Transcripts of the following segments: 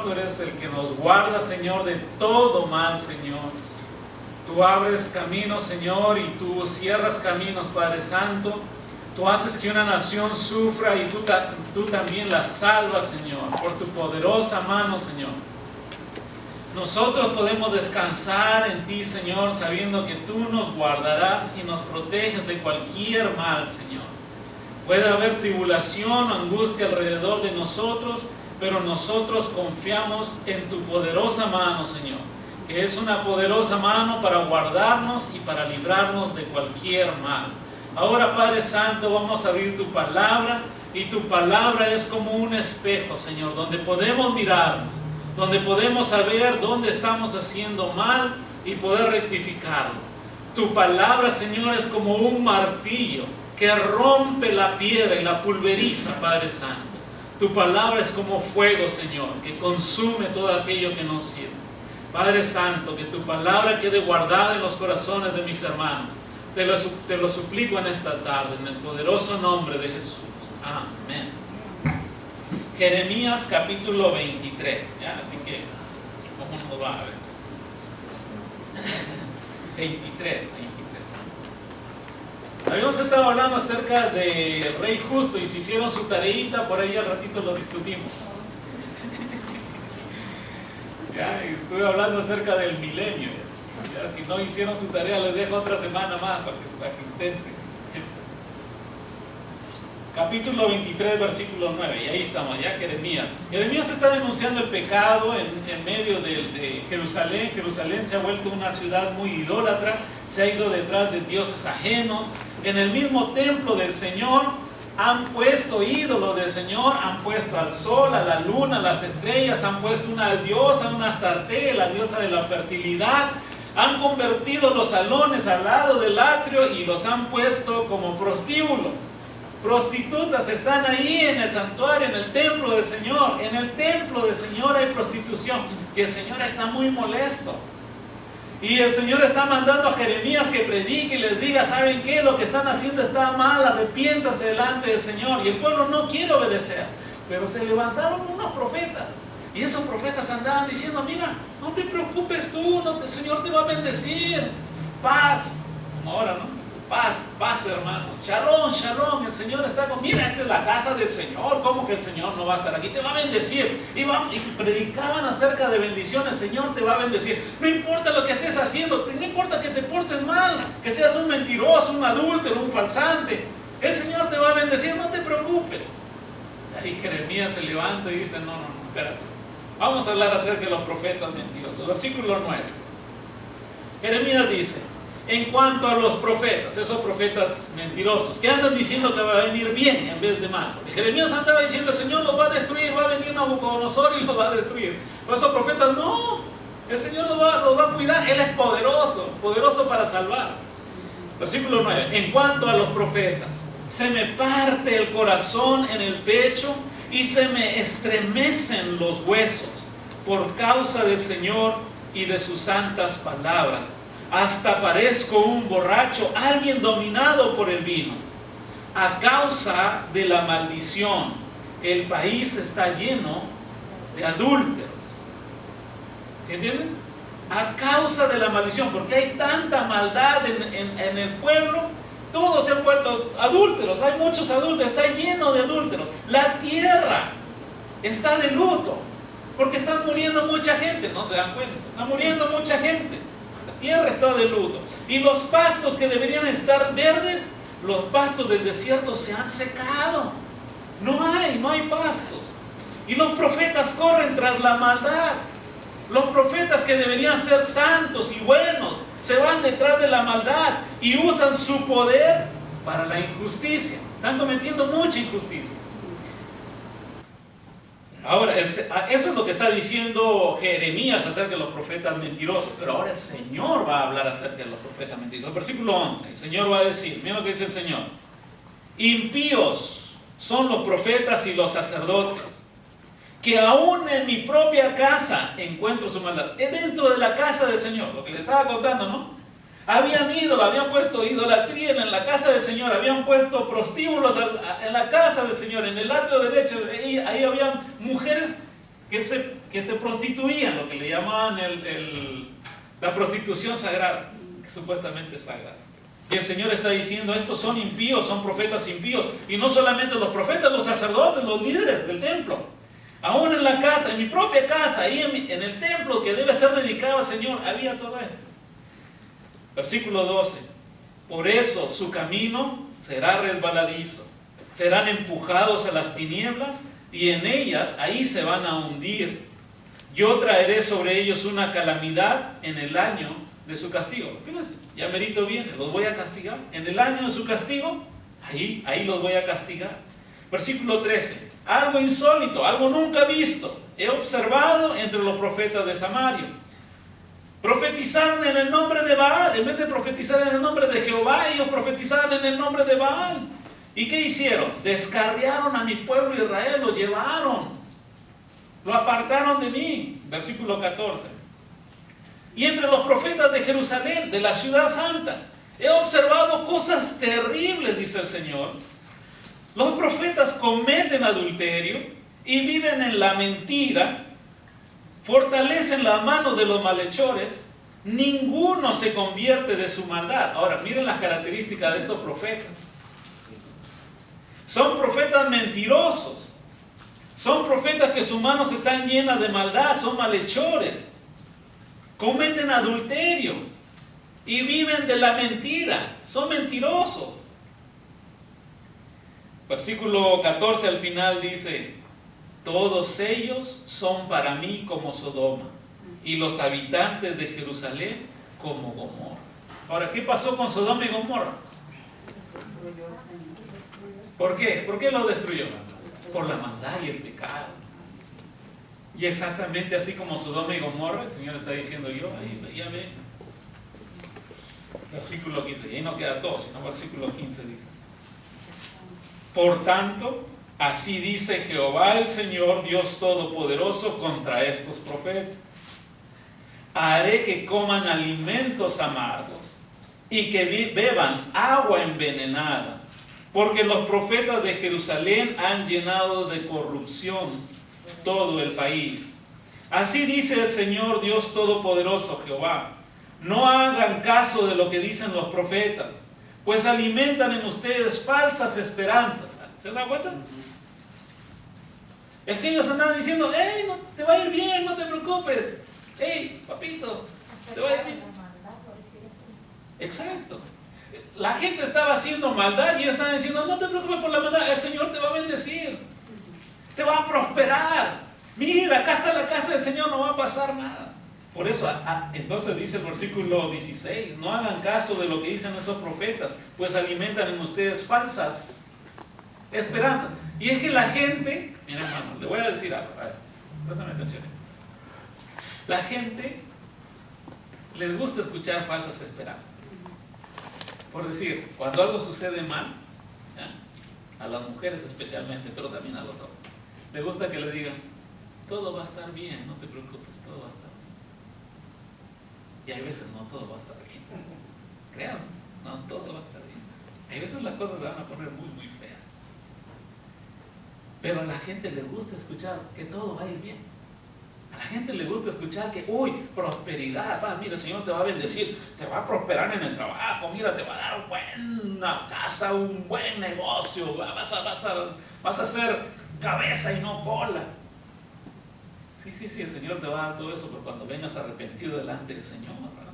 Tú eres el que nos guarda, Señor, de todo mal, Señor. Tú abres caminos, Señor, y tú cierras caminos, Padre Santo. Tú haces que una nación sufra y tú también la salvas, Señor, por tu poderosa mano, Señor. Nosotros podemos descansar en ti, Señor, sabiendo que tú nos guardarás y nos proteges de cualquier mal, Señor. Puede haber tribulación o angustia alrededor de nosotros, pero nosotros confiamos en tu poderosa mano, Señor, que es una poderosa mano para guardarnos y para librarnos de cualquier mal. Ahora, Padre Santo, vamos a abrir tu palabra, y tu palabra es como un espejo, Señor, donde podemos mirarnos, donde podemos saber dónde estamos haciendo mal y poder rectificarlo. Tu palabra, Señor, es como un martillo que rompe la piedra y la pulveriza, Padre Santo. Tu palabra es como fuego, Señor, que consume todo aquello que nos sirve. Padre Santo, que tu palabra quede guardada en los corazones de mis hermanos. Te lo suplico en esta tarde, en el poderoso nombre de Jesús. Amén. Jeremías capítulo 23. ¿Ya? Así que, ¿cómo nos va a ver? 23. Habíamos estado hablando acerca del Rey Justo, y si hicieron su tareita, por ahí al ratito lo discutimos. Ya, y estuve hablando acerca del milenio. Ya, si no hicieron su tarea, les dejo otra semana más para que intenten. Capítulo 23, versículo 9, y ahí estamos, ya Jeremías. Jeremías está denunciando el pecado en medio de Jerusalén. Jerusalén se ha vuelto una ciudad muy idólatra, se ha ido detrás de dioses ajenos. En el mismo templo del Señor han puesto ídolos del Señor, han puesto al sol, a la luna, a las estrellas, han puesto una diosa, una Astarte, la diosa de la fertilidad. Han convertido los salones al lado del atrio y los han puesto como prostíbulo. Prostitutas están ahí en el santuario, en el templo del Señor. En el templo del Señor hay prostitución, y el Señor está muy molesto. Y el Señor está mandando a Jeremías que predique y les diga: ¿saben qué? Lo que están haciendo está mal, arrepiéntanse delante del Señor. Y el pueblo no quiere obedecer. Pero se levantaron unos profetas, y esos profetas andaban diciendo: mira, no te preocupes tú, el Señor te va a bendecir. Paz, como ahora, ¿no? Paz, hermano. Shalom, shalom, el Señor está con... Mira, esta es la casa del Señor. ¿Cómo que el Señor no va a estar aquí? Te va a bendecir. Y predicaban acerca de bendición. El Señor te va a bendecir. No importa lo que estés haciendo, no importa que te portes mal, que seas un mentiroso, un adúltero, un falsante, el Señor te va a bendecir, no te preocupes. Y Jeremías se levanta y dice: no, espérate. Vamos a hablar acerca de los profetas mentirosos. Versículo 9. Jeremías dice: en cuanto a los profetas, esos profetas mentirosos, que andan diciendo que va a venir bien en vez de mal. Y Jeremías andaba diciendo: el Señor los va a destruir, va a venir Nabucodonosor y los va a destruir. Pero esos profetas: no, el Señor los va a cuidar, Él es poderoso para salvar. Versículo 9. En cuanto a los profetas, se me parte el corazón en el pecho y se me estremecen los huesos por causa del Señor y de sus santas palabras. Hasta parezco un borracho, alguien dominado por el vino. A causa de la maldición, el país está lleno de adúlteros. ¿Sí entienden? A causa de la maldición, porque hay tanta maldad en el pueblo, todos se han vuelto adúlteros, hay muchos adúlteros, está lleno de adúlteros. La tierra está de luto, porque están muriendo mucha gente, no se dan cuenta, está muriendo mucha gente. La tierra está de luto. Y los pastos que deberían estar verdes, los pastos del desierto se han secado. No hay pastos. Y los profetas corren tras la maldad. Los profetas que deberían ser santos y buenos se van detrás de la maldad y usan su poder para la injusticia. Están cometiendo mucha injusticia. Ahora, eso es lo que está diciendo Jeremías acerca de los profetas mentirosos. Pero ahora el Señor va a hablar acerca de los profetas mentirosos. Versículo 11, el Señor va a decir, mira lo que dice el Señor: impíos son los profetas y los sacerdotes, que aún en mi propia casa encuentro su maldad. Es dentro de la casa del Señor, lo que le estaba contando, ¿no? Habían puesto idolatría en la casa del Señor, habían puesto prostíbulos en la casa del Señor, en el atrio derecho, ahí habían mujeres que se que se prostituían, lo que le llamaban la prostitución sagrada, que supuestamente es sagrada. Y el Señor está diciendo, estos son impíos, son profetas impíos. Y no solamente los profetas, los sacerdotes, los líderes del templo. Aún en la casa, en mi propia casa, ahí en el templo que debe ser dedicado al Señor, había todo esto. Versículo 12. Por eso su camino será resbaladizo. Serán empujados a las tinieblas y en ellas, ahí se van a hundir. Yo traeré sobre ellos una calamidad en el año de su castigo. Fíjense, ya merito viene, los voy a castigar. En el año de su castigo, ahí los voy a castigar. Versículo 13. Algo insólito, algo nunca visto. He observado entre los profetas de Samaria. Profetizaron en el nombre de Baal. En vez de profetizar en el nombre de Jehová, ellos profetizaron en el nombre de Baal. ¿Y qué hicieron? Descarriaron a mi pueblo Israel, lo llevaron. Lo apartaron de mí. Versículo 14. Y entre los profetas de Jerusalén, de la ciudad santa, he observado cosas terribles, dice el Señor. Los profetas cometen adulterio y viven en la mentira, fortalecen la mano de los malhechores, ninguno se convierte de su maldad. Ahora, miren las características de estos profetas. Son profetas mentirosos, son profetas que sus manos están llenas de maldad, son malhechores, cometen adulterio y viven de la mentira, son mentirosos. Versículo 14 al final dice, todos ellos son para mí como Sodoma y los habitantes de Jerusalén como Gomorra. Ahora, ¿qué pasó con Sodoma y Gomorra? ¿Por qué? ¿Por qué lo destruyó? Por la maldad y el pecado. Y exactamente así como Sodoma y Gomorra, el Señor está diciendo yo, ahí ya ve. Versículo 15, y ahí no queda todo, sino versículo 15 dice. Por tanto, así dice Jehová el Señor, Dios Todopoderoso, contra estos profetas. Haré que coman alimentos amargos y que beban agua envenenada, porque los profetas de Jerusalén han llenado de corrupción todo el país. Así dice el Señor, Dios Todopoderoso, Jehová. No hagan caso de lo que dicen los profetas, pues alimentan en ustedes falsas esperanzas. ¿Se dan cuenta? Es que ellos andaban diciendo, hey, no, te va a ir bien, no te preocupes. Hey, papito, te va a ir bien. Exacto. La gente estaba haciendo maldad y ellos estaban diciendo, no te preocupes por la maldad, el Señor te va a bendecir. Te va a prosperar. Mira, acá está la casa del Señor, no va a pasar nada. Por eso, entonces dice el versículo 16, no hagan caso de lo que dicen esos profetas, pues alimentan en ustedes falsas esperanzas. Y es que la gente, mira hermano, le voy a decir algo, a ver, préstame atención. La gente les gusta escuchar falsas esperanzas. Por decir, cuando algo sucede mal, ¿ya? A las mujeres especialmente, pero también a los hombres, les gusta que le digan, todo va a estar bien, no te preocupes, todo va a estar bien. Y hay veces no todo va a estar bien. Créanme, no todo va a estar bien. Hay veces las cosas se van a poner muy, muy feas. Pero a la gente le gusta escuchar que todo va a ir bien. A la gente le gusta escuchar que, uy, prosperidad, mira, el Señor te va a bendecir, te va a prosperar en el trabajo, mira, te va a dar buena casa, un buen negocio, vas a ser cabeza y no cola. Sí, el Señor te va a dar todo eso, pero cuando vengas arrepentido delante del Señor, ¿verdad?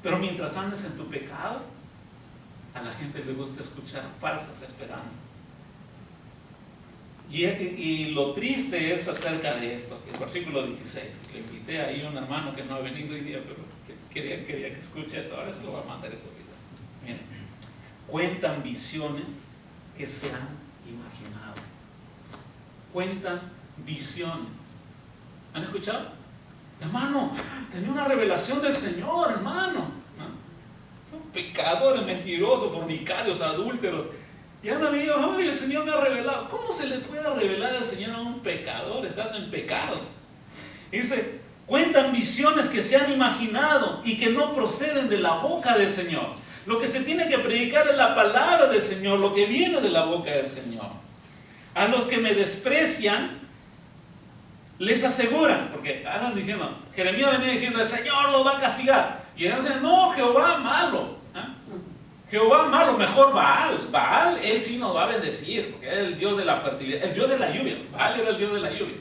Pero mientras andes en tu pecado, a la gente le gusta escuchar falsas esperanzas. Y lo triste es acerca de esto, que el versículo 16, le invité ahí a un hermano que no ha venido hoy día, pero quería que escuche esto, ahora se lo va a mandar eso. Miren, cuentan visiones que se han imaginado. Cuentan visiones. ¿Han escuchado? Hermano, tenía una revelación del Señor, hermano. ¿No? Son pecadores, mentirosos, fornicarios, adúlteros. Y andan y digo, ay, el Señor me ha revelado. ¿Cómo se le puede revelar al Señor a un pecador estando en pecado? Y dice, cuentan visiones que se han imaginado y que no proceden de la boca del Señor. Lo que se tiene que predicar es la palabra del Señor, lo que viene de la boca del Señor. A los que me desprecian, les aseguran, porque andan diciendo, Jeremías venía diciendo, el Señor los va a castigar. Y ellos dicen, no, Jehová malo. Jehová malo, mejor Baal. Baal, él sí nos va a bendecir, porque es el Dios de la fertilidad, el Dios de la lluvia. Baal era el Dios de la lluvia.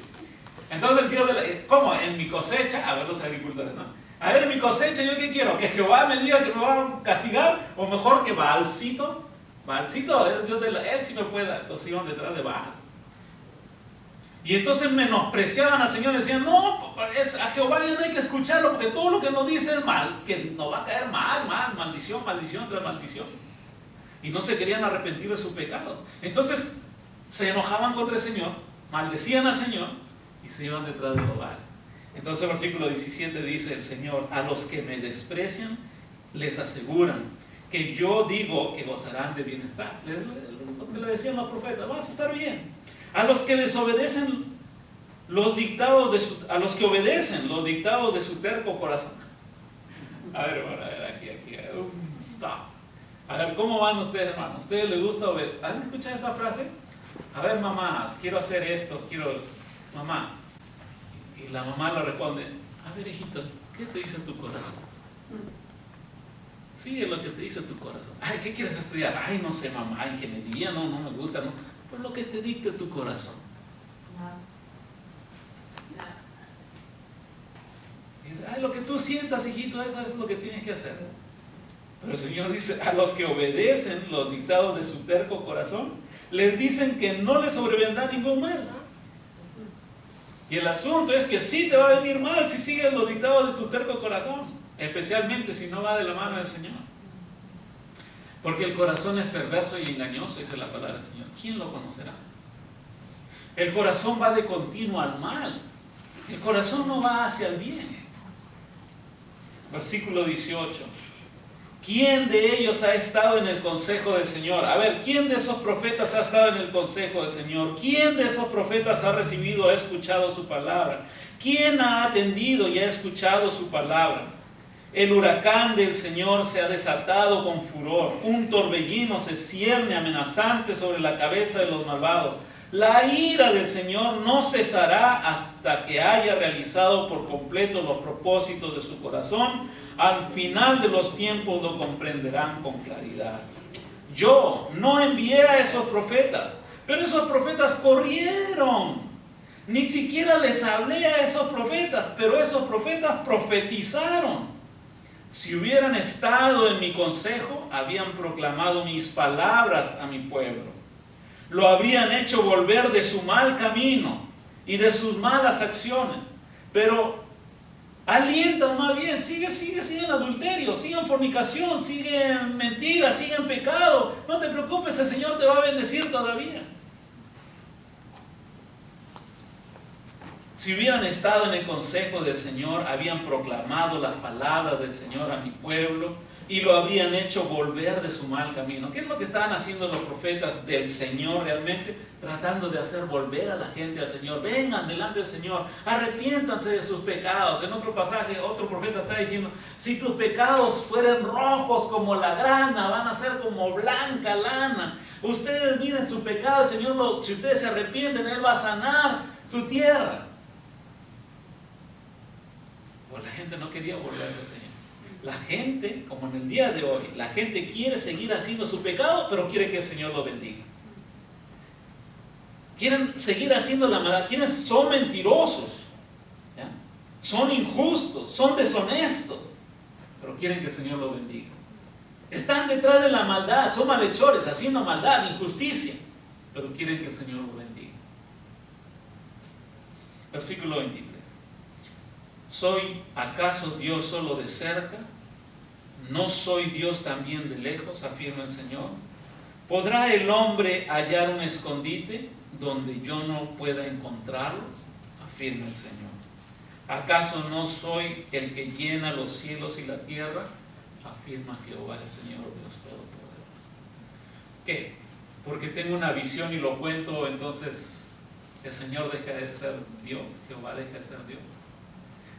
Entonces el Dios de la... ¿Cómo? En mi cosecha, a ver los agricultores, ¿no? A ver, en mi cosecha, ¿yo qué quiero? ¿Que Jehová me diga que me va a castigar? ¿O mejor que Baalcito? Baalcito es el Dios de la... Él sí me puede dar. Entonces iban detrás de Baal. Y entonces menospreciaban al Señor y decían, no, a Jehová ya no hay que escucharlo porque todo lo que nos dice es mal, que nos va a caer mal, maldición, maldición tras maldición. Y no se querían arrepentir de su pecado. Entonces se enojaban contra el Señor, maldecían al Señor y se iban detrás de Baal. Entonces el versículo 17 dice el Señor, a los que me desprecian les aseguran que yo digo que gozarán de bienestar. Lo que le decían los profetas, vas a estar bien. A los que desobedecen los dictados de su, a los que obedecen los dictados de su terco corazón. A ver, aquí, stop. A ver, ¿cómo van ustedes, hermanos? ¿A ustedes les gusta obedecer? ¿Han escuchado esa frase? A ver, mamá, quiero hacer esto, mamá. Y la mamá le responde, a ver, hijito, ¿qué te dice tu corazón? Sigue lo que te dice tu corazón. Ay, ¿qué quieres estudiar? Ay, no sé, mamá, ingeniería, no me gusta, no. Pues lo que te dicte tu corazón. Ay, lo que tú sientas, hijito, eso es lo que tienes que hacer. Pero el Señor dice, a los que obedecen los dictados de su terco corazón, les dicen que no les sobrevendrá ningún mal. Y el asunto es que sí te va a venir mal si sigues los dictados de tu terco corazón, especialmente si no va de la mano del Señor. Porque el corazón es perverso y engañoso, dice la palabra del Señor. ¿Quién lo conocerá? El corazón va de continuo al mal. El corazón no va hacia el bien. Versículo 18. ¿Quién de ellos ha estado en el consejo del Señor? A ver, ¿quién de esos profetas ha estado en el consejo del Señor? ¿Quién de esos profetas ha recibido, ha escuchado su palabra? ¿Quién ha atendido y ha escuchado su palabra? El huracán del Señor se ha desatado con furor. Un torbellino se cierne amenazante sobre la cabeza de los malvados. La ira del Señor no cesará hasta que haya realizado por completo los propósitos de su corazón. Al final de los tiempos lo comprenderán con claridad. Yo no envié a esos profetas, pero esos profetas corrieron. Ni siquiera les hablé a esos profetas, pero esos profetas profetizaron. Si hubieran estado en mi consejo, habían proclamado mis palabras a mi pueblo. Lo habrían hecho volver de su mal camino y de sus malas acciones. Pero alientan más bien, sigue en adulterio, sigue en fornicación, sigue en mentira, sigue en pecado. No te preocupes, el Señor te va a bendecir todavía. Si hubieran estado en el consejo del Señor, habían proclamado las palabras del Señor a mi pueblo y lo habían hecho volver de su mal camino. ¿Qué es lo que estaban haciendo los profetas del Señor realmente? Tratando de hacer volver a la gente al Señor. Vengan delante del Señor, arrepiéntanse de sus pecados. En otro pasaje, otro profeta está diciendo, si tus pecados fueren rojos como la grana, van a ser como blanca lana. Ustedes miren su pecado, el Señor, si ustedes se arrepienten, Él va a sanar su tierra. Pues la gente no quería volverse al Señor. La gente, como en el día de hoy, la gente quiere seguir haciendo su pecado, pero quiere que el Señor lo bendiga. Quieren seguir haciendo la maldad, son mentirosos, ¿ya? Son injustos, son deshonestos, pero quieren que el Señor lo bendiga. Están detrás de la maldad, son malhechores, haciendo maldad, injusticia, pero quieren que el Señor lo bendiga. Versículo 23. ¿Soy acaso Dios solo de cerca? ¿No soy Dios también de lejos? Afirma el Señor. ¿Podrá el hombre hallar un escondite donde yo no pueda encontrarlo? Afirma el Señor. ¿Acaso no soy el que llena los cielos y la tierra? Afirma Jehová, el Señor Dios Todopoderoso. ¿Qué? Porque tengo una visión y lo cuento, entonces el Señor deja de ser Dios, Jehová deja de ser Dios.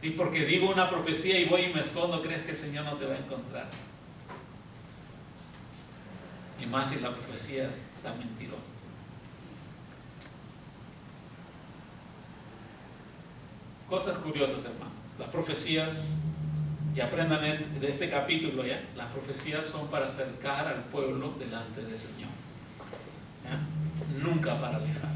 Y porque digo una profecía y voy y me escondo, ¿crees que el Señor no te va a encontrar? Y más si la profecía está mentirosa. cosas curiosas, hermano. Las profecías, y aprendan de este capítulo, ¿ya? Las profecías son para acercar al pueblo delante del Señor, ¿ya? Nunca para alejar.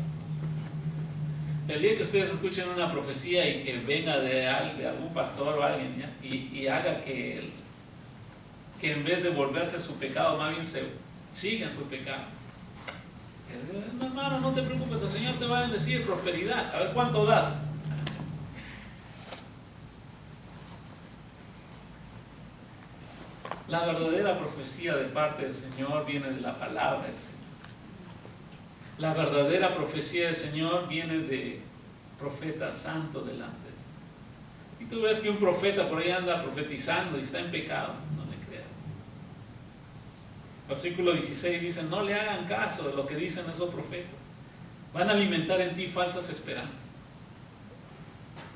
El día que ustedes escuchen una profecía y que venga de algún pastor o alguien, ¿ya? Y haga que en vez de volverse a su pecado, más bien se siga en su pecado. Hermano, no te preocupes, el Señor te va a bendecir, prosperidad. A ver cuánto das. La verdadera profecía de parte del Señor viene de la palabra del Señor. La verdadera profecía del Señor viene de profeta santo delante. Y tú ves que un profeta por ahí anda profetizando y está en pecado, no le creas. Versículo 16 dice: no le hagan caso de lo que dicen esos profetas. Van a alimentar en ti falsas esperanzas.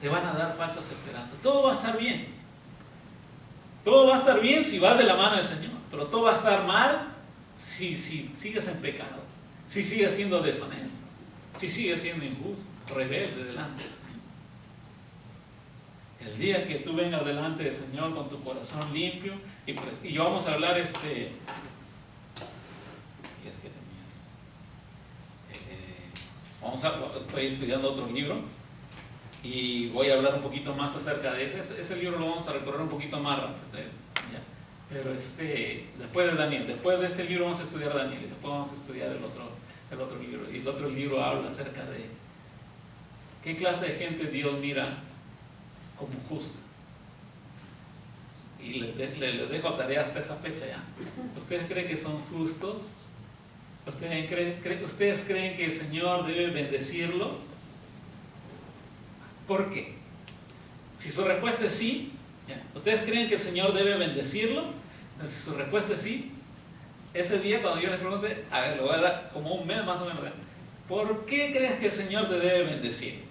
Te van a dar falsas esperanzas. Todo va a estar bien. Todo va a estar bien si vas de la mano del Señor. Pero todo va a estar mal si sigues en pecado. Si sigues siendo deshonesto. Si sigues siendo injusto, rebelde delante del Señor. El día que tú vengas delante del Señor con tu corazón limpio, y yo vamos a hablar estoy estudiando otro libro y voy a hablar un poquito más acerca de ese libro. Lo vamos a recorrer un poquito más rápido, ¿ya? Pero después de Daniel, después de este libro vamos a estudiar Daniel y después vamos a estudiar el otro libro, y el otro libro habla acerca de qué clase de gente Dios mira como justa. Y les dejo tarea hasta esa fecha ya. ¿Ustedes creen que son justos? ¿Ustedes creen que el Señor debe bendecirlos? ¿Por qué? Si su respuesta es sí, ¿ya? ¿Ustedes creen que el Señor debe bendecirlos? Si su respuesta es sí, ese día cuando yo les pregunte, a ver, le voy a dar como un mes más o menos, ¿por qué crees que el Señor te debe bendecir?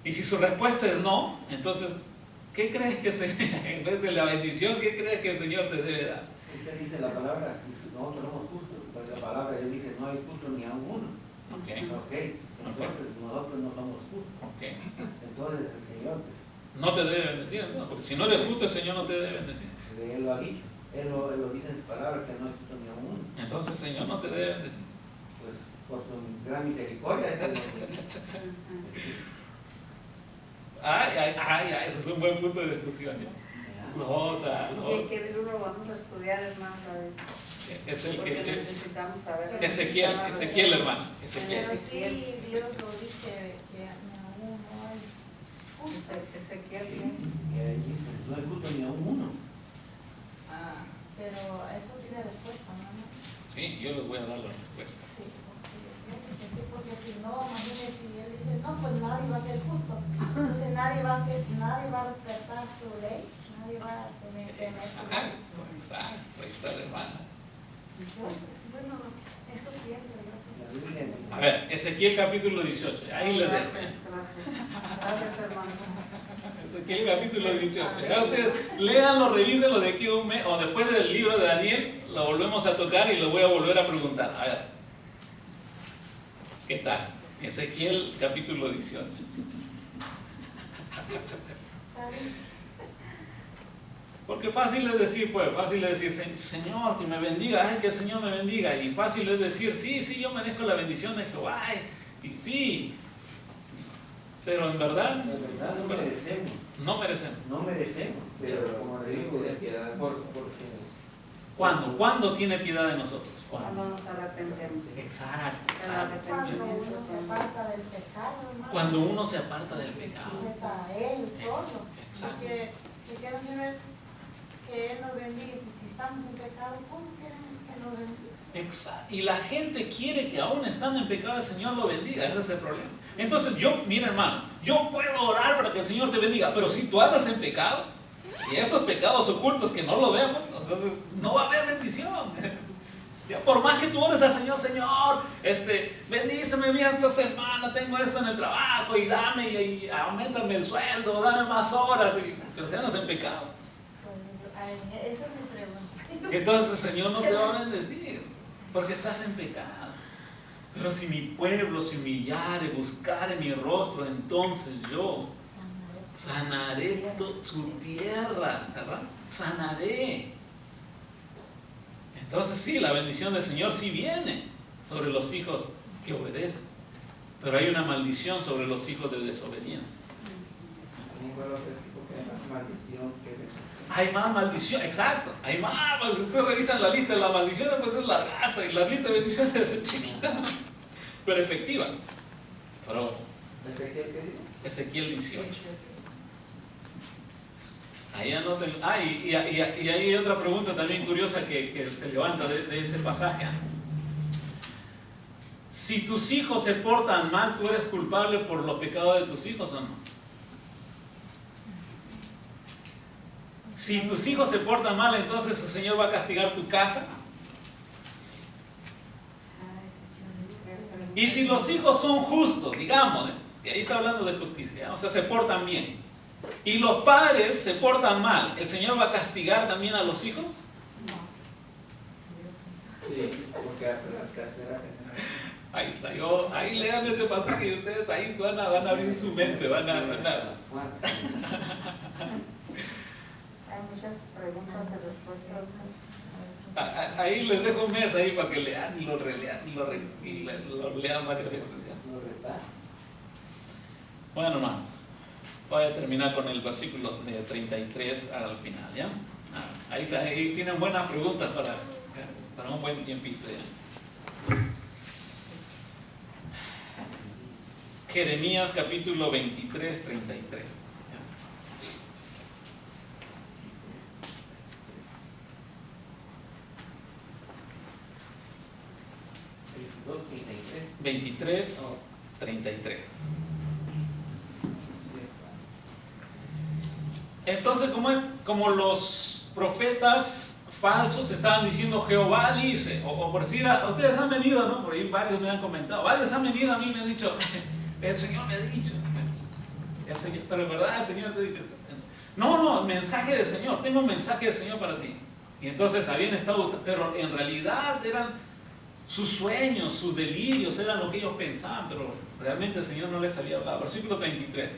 Y si su respuesta es no, entonces, ¿qué crees que en vez de la bendición, qué crees que el Señor te debe dar? Usted dice la palabra, nosotros somos justos, pues la palabra Él dice, no hay justo ni a uno. Okay. Entonces nosotros no somos justos. Okay. Entonces el Señor, no te debe bendecir, entonces, porque si no eres justo, el Señor no te debe bendecir. Él lo ha dicho, Él lo dice en su palabra, que no hay justo ni a uno. Entonces el Señor no te debe bendecir. Pues por su gran misericordia. Ese es un buen punto de discusión. No. ¿Y qué libro vamos a estudiar, hermano? Porque necesitamos saber. Ezequiel, hermano. Pero sí, Dios lo dice que aún no hay justo. Ezequiel, No hay justo ni a uno. Pero eso tiene respuesta, ¿no? Sí, yo les voy a dar la respuesta. Sí, porque si no, imagínese si él dice, no, pues nadie va a ser justo. Entonces nadie va a respetar su ley, nadie va a tener su ley. Exacto, ahí está la hermana. Bueno, eso siempre. A ver, Ezequiel capítulo 18, ahí les dejo. Gracias, hermano. Ezequiel capítulo 18. Ya ustedes léanlo, revísenlo de aquí a un mes, o después del libro de Daniel, lo volvemos a tocar y lo voy a volver a preguntar. A ver, ¿qué tal? Ezequiel capítulo 18. Porque fácil es decir, Señor, que me bendiga, que el Señor me bendiga. Y fácil es decir, sí, yo merezco la bendición de Jehová. Y sí, pero en verdad, no merecemos. No merecemos, pero como le digo, de piedad, ¿Cuándo tiene piedad de nosotros? Cuando nos arrepentemos. Exacto. Cuando uno se aparta del pecado, hermano. Cuando uno se aparta del pecado. A Él solo. Exacto. Porque quieren ver que Él nos bendiga. Y si estamos en pecado, ¿cómo quieren que nos bendiga? Exacto. Y la gente quiere que aún estando en pecado el Señor lo bendiga. Ese es el problema. Entonces mira hermano, yo puedo orar para que el Señor te bendiga, pero si tú andas en pecado, y esos pecados ocultos que no lo vemos, entonces no va a haber bendición. Ya, por más que tú ores al Señor, bendíceme bien esta semana, tengo esto en el trabajo, y dame, y aumentame el sueldo, dame más horas, pero si andas en pecado, Esa es mi pregunta. entonces el Señor no te va a bendecir, porque estás en pecado. Pero si mi pueblo se humillare, buscare mi rostro, entonces yo sanaré su tierra, ¿verdad? Sanaré. Entonces sí, la bendición del Señor sí viene sobre los hijos que obedecen, pero hay una maldición sobre los hijos de desobediencia. Hay más maldición, exacto, hay más. Si ustedes revisan la lista de las maldiciones, pues es la raza, y la lista de bendiciones es chiquita, pero efectiva. Pero Ezequiel 18. Ahí anoten. Y hay otra pregunta también curiosa que se levanta de ese pasaje. Si tus hijos se portan mal, ¿tú eres culpable por los pecados de tus hijos o no? Si tus hijos se portan mal, entonces el Señor va a castigar tu casa. Y si los hijos son justos, digamos, y ahí está hablando de justicia, o sea, se portan bien, y los padres se portan mal, ¿el Señor va a castigar también a los hijos? Sí, porque hace Ahí está, ahí lean ese pasaje y ustedes ahí van a abrir su mente, van a. Hay muchas preguntas y respuestas. Ahí les dejo un mes ahí para que lean y lo relean y lo lean varias veces. ¿Ya? Bueno, hermano, voy a terminar con el versículo de 33 al final, ¿ya? Ahí tienen buenas preguntas para un buen tiempito, ¿ya? Jeremías capítulo 23, 33. ¿22, 23, 33. Entonces, como los profetas falsos estaban diciendo Jehová dice, o por decir, ustedes han venido, ¿no? Por ahí varios me han comentado, varios han venido a mí y me han dicho, el Señor me ha dicho, pero en verdad el Señor te ha dicho, no, mensaje del Señor, tengo un mensaje del Señor para ti. Y entonces habían estado, pero en realidad eran sus sueños, sus delirios, eran lo que ellos pensaban, pero realmente el Señor no les había hablado. Versículo 33.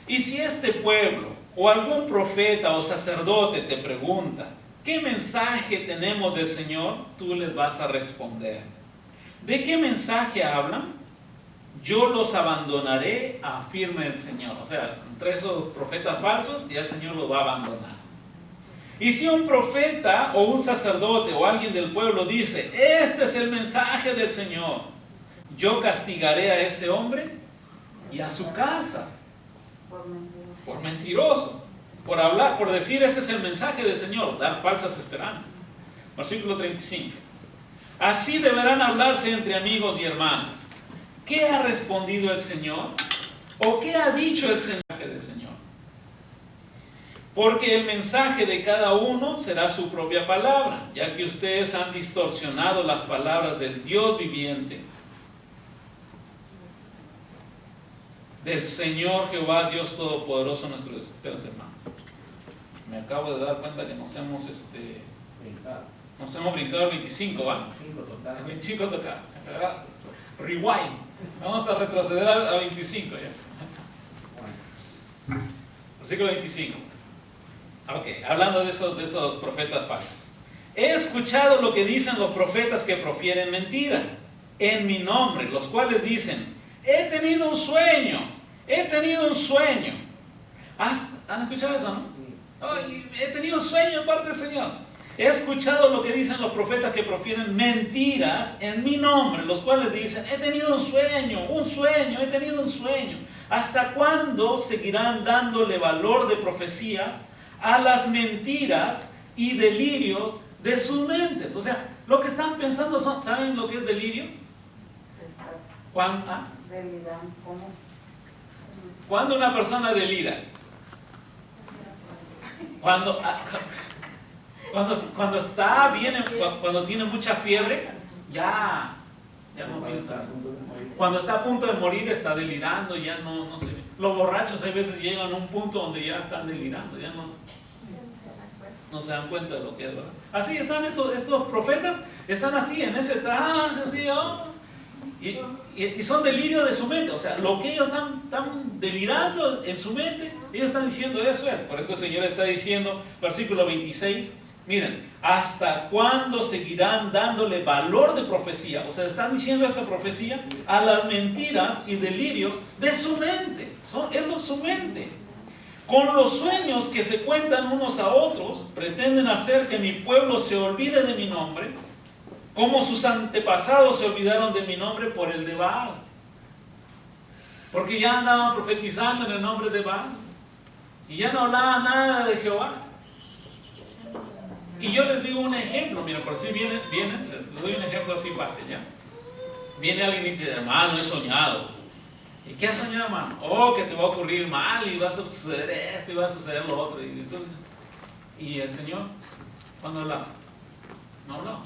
Y si este pueblo, o algún profeta o sacerdote te pregunta, ¿qué mensaje tenemos del Señor? Tú les vas a responder. ¿De qué mensaje hablan? Yo los abandonaré, afirma el Señor. O sea, entre esos profetas falsos, ya el Señor los va a abandonar. Y si un profeta o un sacerdote o alguien del pueblo dice, este es el mensaje del Señor, yo castigaré a ese hombre y a su casa. Por mentiroso. Por hablar, por decir este es el mensaje del Señor, dar falsas esperanzas. Versículo 35. Así deberán hablarse entre amigos y hermanos. ¿Qué ha respondido el Señor? ¿O qué ha dicho el mensaje del Señor? Porque el mensaje de cada uno será su propia palabra, ya que ustedes han distorsionado las palabras del Dios viviente, del Señor Jehová, Dios Todopoderoso, nuestro Dios. Espérense, hermano. Me acabo de dar cuenta que nos hemos brincado el 25, ¿va? El 25 toca. Rewind. Vamos a retroceder a 25 ya. Versículo 25. Ok, hablando de esos profetas falsos. He escuchado lo que dicen los profetas que profieren mentira en mi nombre, los cuales dicen, he tenido un sueño. ¿Han escuchado eso, no? Ay, he tenido un sueño en parte del Señor. He escuchado lo que dicen los profetas que profieren mentiras en mi nombre, los cuales dicen, he tenido un sueño, he tenido un sueño. ¿Hasta cuándo seguirán dándole valor de profecías a las mentiras y delirios de sus mentes? O sea, lo que están pensando son, ¿saben lo que es delirio? ¿Cuándo? ¿Cuándo una persona delira? Cuando está bien, cuando tiene mucha fiebre, ya no piensa. Cuando está a punto de morir está delirando, ya no se ve. Los borrachos hay veces llegan a un punto donde ya están delirando, ya no se dan cuenta de lo que es, ¿verdad? Así están estos profetas, están así, en ese trance, así, Y son delirios de su mente. O sea, lo que ellos están delirando en su mente, ellos están diciendo eso es. Por eso el Señor está diciendo, versículo 26, miren, ¿hasta cuándo seguirán dándole valor de profecía? O sea, están diciendo esta profecía a las mentiras y delirios de su mente. Es su mente. Con los sueños que se cuentan unos a otros, pretenden hacer que mi pueblo se olvide de mi nombre, como sus antepasados se olvidaron de mi nombre por el de Baal. Porque ya andaban profetizando en el nombre de Baal. Y ya no hablaban nada de Jehová. Y yo les digo un ejemplo. Mira, por si vienen, les doy un ejemplo así fácil, ¿ya? Viene alguien y dice, hermano, he soñado. ¿Y qué has soñado, hermano? Oh, que te va a ocurrir mal y va a suceder esto y va a suceder lo otro. Y el Señor, ¿cuándo hablaba? No hablaba.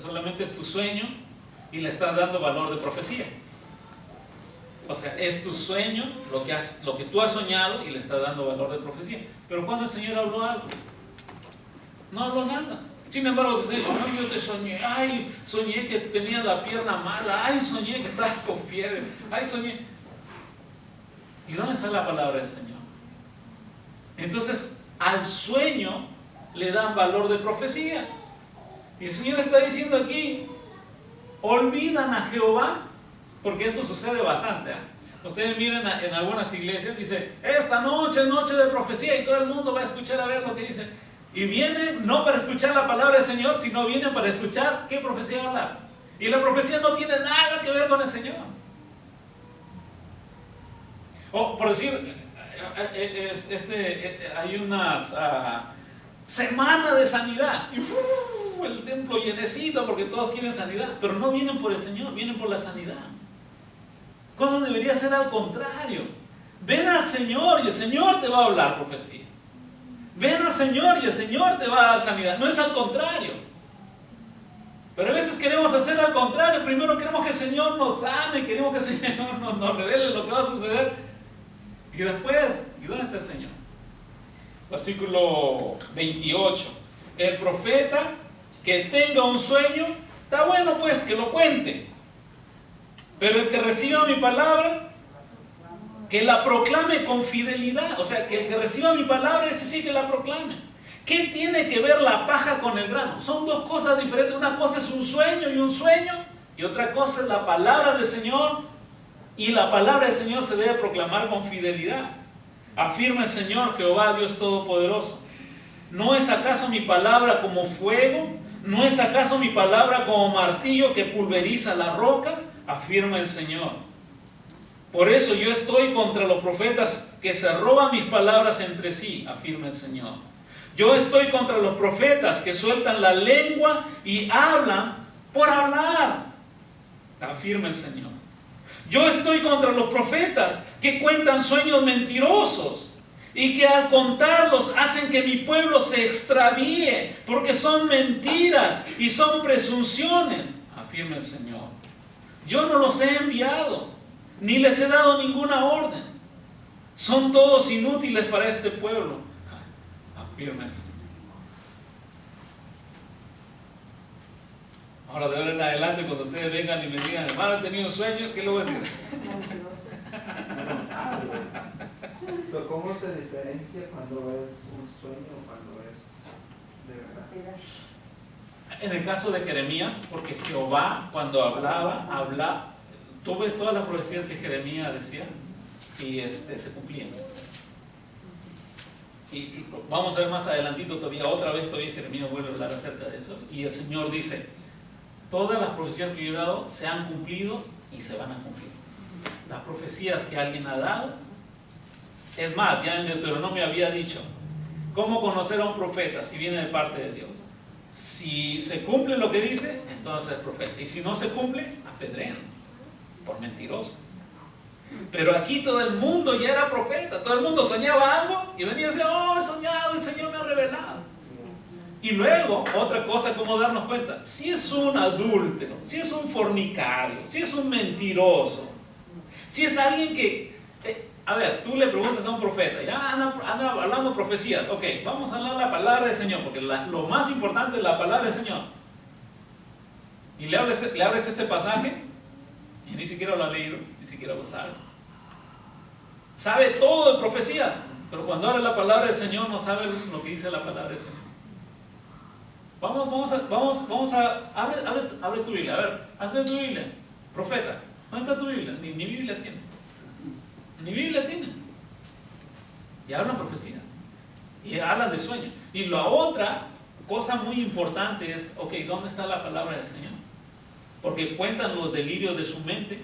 Solamente es tu sueño y le estás dando valor de profecía. O sea, es tu sueño, lo que tú has soñado y le estás dando valor de profecía. Pero cuando el Señor habló algo, no habló nada. Sin embargo, dice, ay, yo te soñé, ay, soñé que tenías la pierna mala, ay, soñé que estabas con fiebre, ay, soñé. ¿Y dónde está la palabra del Señor? Entonces, al sueño le dan valor de profecía. Y el Señor está diciendo aquí, olvidan a Jehová, porque esto sucede bastante. Ustedes miren en algunas iglesias, dice, esta noche es noche de profecía y todo el mundo va a escuchar a ver lo que dice. Y vienen no para escuchar la palabra del Señor, sino vienen para escuchar qué profecía va a hablar. Y la profecía no tiene nada que ver con el Señor. O por decir, hay unas semana de sanidad. Y el templo llenecito porque todos quieren sanidad. Pero no vienen por el Señor, vienen por la sanidad. Cuando debería ser al contrario. Ven al Señor y el Señor te va a hablar profecía. Ven al Señor y el Señor te va a dar sanidad. No es al contrario. Pero a veces queremos hacer al contrario. Primero queremos que el Señor nos sane, queremos que el Señor nos revele lo que va a suceder. Y después, ¿y dónde está el Señor? Versículo 28. El profeta que tenga un sueño, está bueno pues que lo cuente. Pero el que reciba mi palabra, que la proclame con fidelidad. O sea, que el que reciba mi palabra, ese sí que la proclame. ¿Qué tiene que ver la paja con el grano? Son dos cosas diferentes. Una cosa es un sueño, y otra cosa es la palabra del Señor. Y la palabra del Señor se debe proclamar con fidelidad. Afirma el Señor, Jehová, Dios Todopoderoso. ¿No es acaso mi palabra como fuego? ¿No es acaso mi palabra como martillo que pulveriza la roca? Afirma el Señor. Por eso yo estoy contra los profetas que se roban mis palabras entre sí, afirma el Señor. Yo estoy contra los profetas que sueltan la lengua y hablan por hablar, afirma el Señor. Yo estoy contra los profetas que cuentan sueños mentirosos y que al contarlos hacen que mi pueblo se extravíe, porque son mentiras y son presunciones, afirma el Señor. Yo no los he enviado, ni les he dado ninguna orden. Son todos inútiles para este pueblo, afirma el Señor. Ahora de ahora en adelante, cuando ustedes vengan y me digan, hermano, he tenido un sueño, ¿qué le voy a decir? ¿Cómo se diferencia cuando es un sueño o cuando es de verdad? En el caso de Jeremías, porque Jehová cuando hablaba, tú ves todas las profecías que Jeremías decía y se cumplían. Y vamos a ver más adelantito todavía, otra vez todavía Jeremías vuelve a hablar acerca de eso. Y el Señor dice, todas las profecías que yo he dado se han cumplido y se van a cumplir. Las profecías que alguien ha dado, es más, ya en Deuteronomio había dicho, ¿cómo conocer a un profeta si viene de parte de Dios? Si se cumple lo que dice, entonces es profeta. Y si no se cumple, apedrean por mentiroso. Pero aquí todo el mundo ya era profeta. Todo el mundo soñaba algo y venía y decía, oh, he soñado, el Señor me ha revelado. Y luego, otra cosa, como darnos cuenta, si es un adúltero, si es un fornicario, si es un mentiroso, si es alguien que, a ver, tú le preguntas a un profeta, ya anda hablando profecías, ok, vamos a hablar la palabra del Señor, porque lo más importante es la palabra del Señor. Y le abres este pasaje Y ni siquiera lo ha leído, ni siquiera lo sabe. Sabe todo de profecía, pero cuando habla la palabra del Señor no sabe lo que dice la palabra del Señor. Abre tu Biblia, a ver, hazle tu Biblia. Profeta, ¿dónde está tu Biblia? Ni Biblia tiene. Ni Biblia tiene. Y hablan profecía. Y hablan de sueños. Y la otra cosa muy importante es, ok, ¿dónde está la palabra del Señor? Porque cuentan los delirios de su mente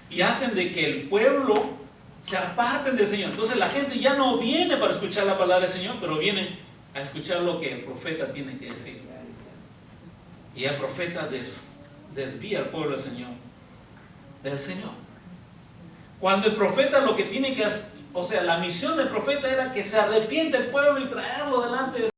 y hacen de que el pueblo se aparten del Señor. Entonces la gente ya no viene para escuchar la palabra del Señor, pero vienen a escuchar lo que el profeta tiene que decir. Y el profeta desvía al pueblo del Señor. Cuando el profeta lo que tiene que hacer, o sea, la misión del profeta era que se arrepiente el pueblo y traerlo delante de